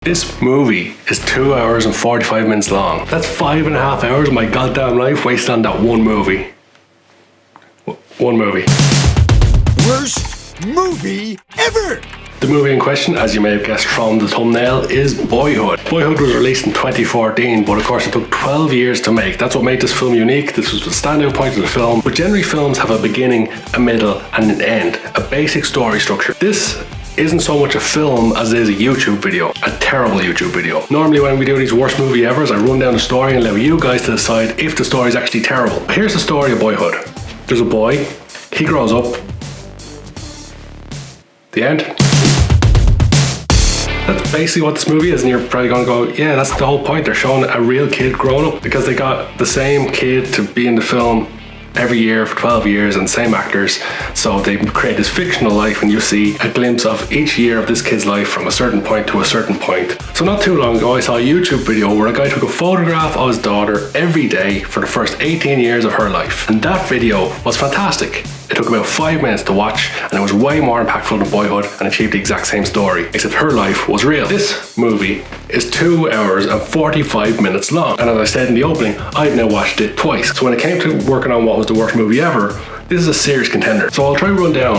This movie is 2 hours and 45 minutes long. That's 5.5 hours of my goddamn life wasted on that one movie. One movie. Worst movie ever! The movie in question, as you may have guessed from the thumbnail, is Boyhood. Boyhood was released in 2014, but of course it took 12 years to make. That's what made this film unique. This was the standout point of the film. But generally films have a beginning, a middle, and an end. A basic story structure. This isn't so much a film as it is a YouTube video. A terrible YouTube video. Normally when we do these worst movie evers, I run down the story and allow you guys to decide if the story is actually terrible. Here's the story of Boyhood. There's a boy, he grows up. The end. That's basically what this movie is, and you're probably going to go, yeah, that's the whole point. They're showing a real kid growing up because they got the same kid to be in the film every year for 12 years and same actors, so they create this fictional life and you see a glimpse of each year of this kid's life from a certain point to a certain point. So not too long ago I saw a YouTube video where a guy took a photograph of his daughter every day for the first 18 years of her life, and that video was fantastic. It took about 5 minutes to watch and it was way more impactful than Boyhood and achieved the exact same story, except her life was real. This movie is 2 hours and 45 minutes long, and as I said in the opening, I've now watched it twice. So when it came to working on what was the worst movie ever, this is a serious contender. So I'll try to run down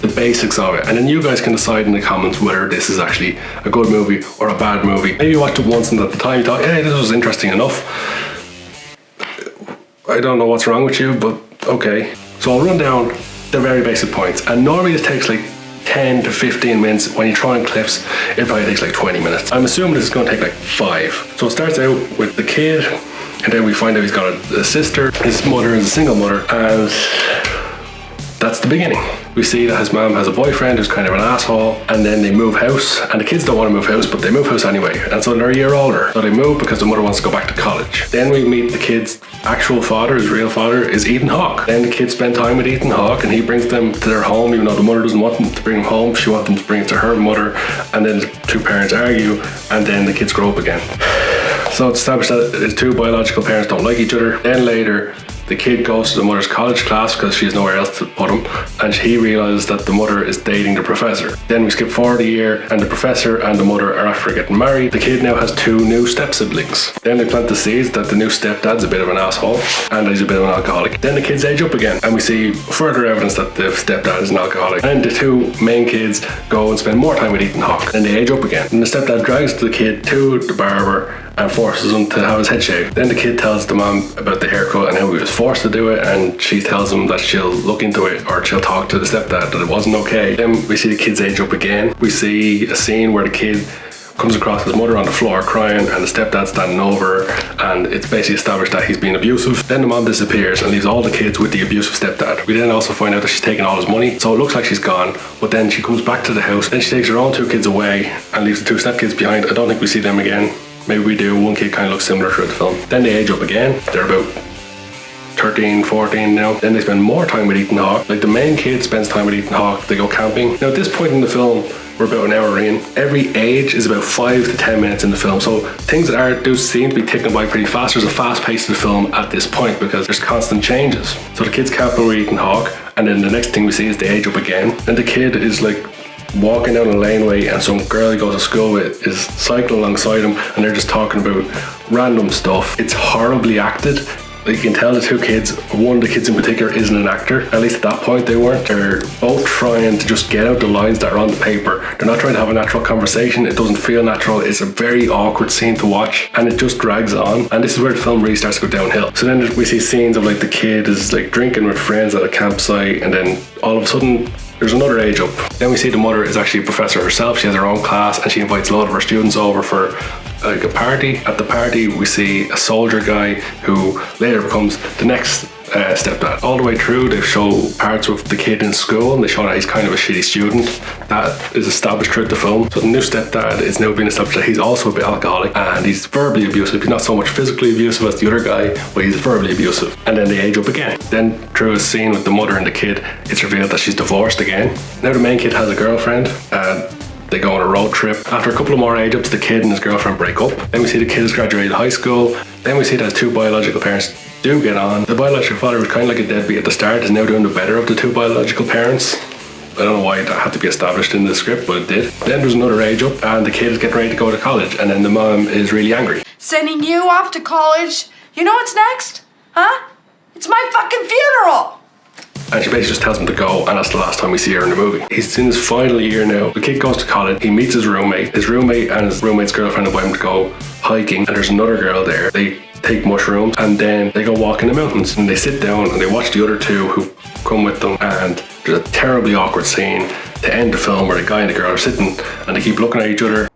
the basics of it, and then you guys can decide in the comments whether this is actually a good movie or a bad movie. Maybe you watched it once and at the time you thought, hey, this was interesting enough. I don't know what's wrong with you, but okay. So I'll run down the very basic points, and normally this takes like 10 to 15 minutes. When you try and clips, it probably takes like 20 minutes. I'm assuming this is going to take like 5. So it starts out with the kid, and then we find out he's got a sister. His mother is a single mother, and that's the beginning. We see that his mom has a boyfriend who's kind of an asshole, and then they move house, and the kids don't want to move house, but they move house anyway, and so they're a year older. So they move because the mother wants to go back to college. Then we meet the kid's actual father. His real father is Ethan Hawke. Then the kids spend time with Ethan Hawke, and he brings them to their home, even though the mother doesn't want them to bring him home. She wants them to bring it to her mother, and then the two parents argue, and then the kids grow up again. So it's established that his two biological parents don't like each other. Then later, the kid goes to the mother's college class because she has nowhere else to put him, and he realizes that the mother is dating the professor. Then we skip forward a year, and the professor and the mother are after getting married. The kid now has 2 new step-siblings. Then they plant the seeds that the new stepdad's a bit of an asshole, and he's a bit of an alcoholic. Then the kids age up again, and we see further evidence that the stepdad is an alcoholic. And the 2 main kids go and spend more time with Ethan Hawke. Then they age up again, and the stepdad drags the kid to the barber and forces him to have his head shaved. Then the kid tells the mom about the haircut and how he was forced to do it, and she tells him that she'll look into it, or she'll talk to the stepdad that it wasn't okay. Then we see the kids age up again. We see a scene where the kid comes across his mother on the floor crying, and the stepdad standing over her, and it's basically established that he's being abusive. Then the mom disappears and leaves all the kids with the abusive stepdad. We then also find out that she's taken all his money, so it looks like she's gone, but then she comes back to the house, then she takes her own 2 kids away and leaves the 2 stepkids behind. I don't think we see them again. Maybe we do. One kid kind of looks similar throughout the film. Then they age up again. They're about 13, 14 now. Then they spend more time with Ethan Hawke. Like the main kid spends time with Ethan Hawke. They go camping. Now at this point in the film, we're about an hour in. Every age is about 5 to 10 minutes in the film. So things that do seem to be ticking by pretty fast. There's a fast pace to the film at this point because there's constant changes. So the kid's camping with Ethan Hawke, and then the next thing we see is they age up again. And the kid is like walking down a laneway, and some girl he goes to school with is cycling alongside him, and they're just talking about random stuff. It's horribly acted. Like you can tell the 2 kids, one of the kids in particular isn't an actor. At least at that point they weren't. They're both trying to just get out the lines that are on the paper. They're not trying to have a natural conversation. It doesn't feel natural. It's a very awkward scene to watch, and it just drags on. And this is where the film really starts to go downhill. So then we see scenes of like the kid is like drinking with friends at a campsite, and then all of a sudden there's another age up. Then we see the mother is actually a professor herself. She has her own class, and she invites a lot of her students over for like a party. At the party we see a soldier guy who later becomes the next stepdad. All the way through they show parts of the kid in school, and they show that he's kind of a shitty student. That is established throughout the film. So the new stepdad is now being established that he's also a bit alcoholic, and he's verbally abusive. He's not so much physically abusive as the other guy, but he's verbally abusive. And then they age up again. Then through a scene with the mother and the kid, it's revealed that she's divorced again. Now the main kid has a girlfriend, and they go on a road trip. After a couple of more age ups, the kid and his girlfriend break up. Then we see the kid has graduated high school. Then we see that his 2 biological parents do get on. The biological father was kind of like a deadbeat at the start, is now doing the better of the 2 biological parents. I don't know why that had to be established in the script, but it did. Then there's another age up and the kid is getting ready to go to college, and then the mom is really angry. Sending you off to college? You know what's next? Huh? It's my fucking funeral! And she basically just tells him to go, and that's the last time we see her in the movie. He's in his final year now. The kid goes to college, he meets his roommate. His roommate and his roommate's girlfriend invite him to go hiking, and there's another girl there. They take mushrooms, and then they go walk in the mountains, and they sit down and they watch the other two who come with them, and there's a terribly awkward scene to end the film where the guy and the girl are sitting, and they keep looking at each other.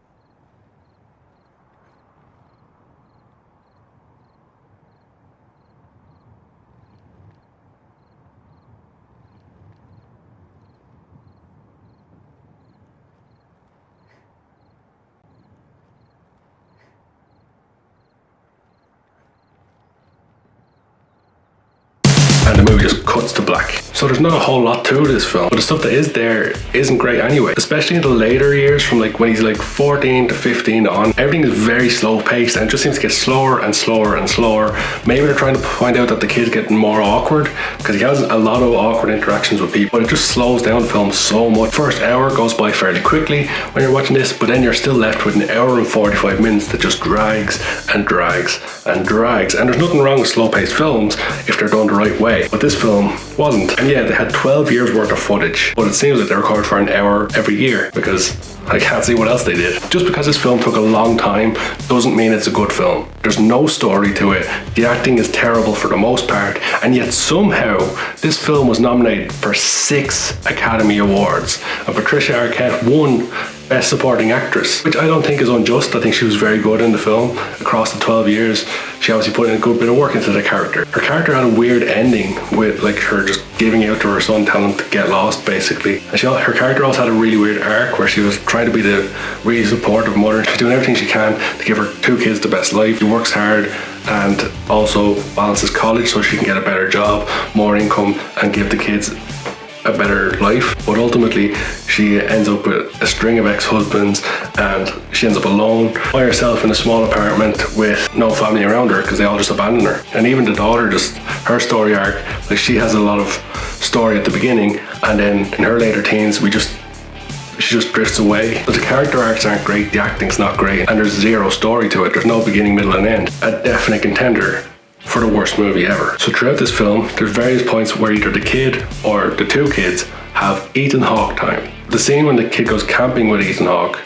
And the movie just cuts to black. So there's not a whole lot to this film, but the stuff that is there isn't great anyway. Especially in the later years, from like when he's like 14 to 15 on, everything is very slow paced and it just seems to get slower and slower and slower. Maybe they're trying to find out that the kid's getting more awkward, because he has a lot of awkward interactions with people, but it just slows down the film so much. First hour goes by fairly quickly when you're watching this, but then you're still left with an hour and 45 minutes that just drags and drags and drags. And there's nothing wrong with slow paced films if they're done the right way, but this film wasn't. And yeah, they had 12 years worth of footage, but it seems like they recorded for an hour every year, because I can't see what else they did. Just because this film took a long time doesn't mean it's a good film. There's no story to it. The acting is terrible for the most part, and yet somehow this film was nominated for 6 Academy Awards, and Patricia Arquette won Best Supporting Actress, which I don't think is unjust. I think she was very good in the film. Across the 12 years, she obviously put in a good bit of work into the character. Her character had a weird ending with like her just giving out to her son, telling him to get lost basically. And her character also had a really weird arc where she was trying to be the really supportive mother. She's doing everything she can to give her 2 kids the best life. She works hard and also balances college so she can get a better job, more income, and give the kids a better life. But ultimately she ends up with a string of ex-husbands, and she ends up alone by herself in a small apartment with no family around her because they all just abandon her. And even the daughter, just her story arc, like she has a lot of story at the beginning, and then in her later teens she just drifts away. But the character arcs aren't great, the acting's not great, and there's zero story to it. There's no beginning, middle and end. A definite contender for the worst movie ever. So throughout this film, there's various points where either the kid or the 2 kids have Ethan Hawke time. The scene when the kid goes camping with Ethan Hawke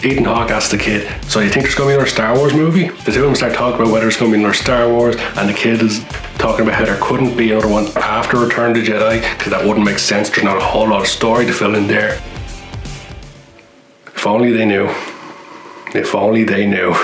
asks the kid, so you think there's going to be another Star Wars movie? The 2 of them start talking about whether there's going to be another Star Wars, and the kid is talking about how there couldn't be another one after Return of the Jedi, because that wouldn't make sense. There's not a whole lot of story to fill in there. If only they knew. If only they knew.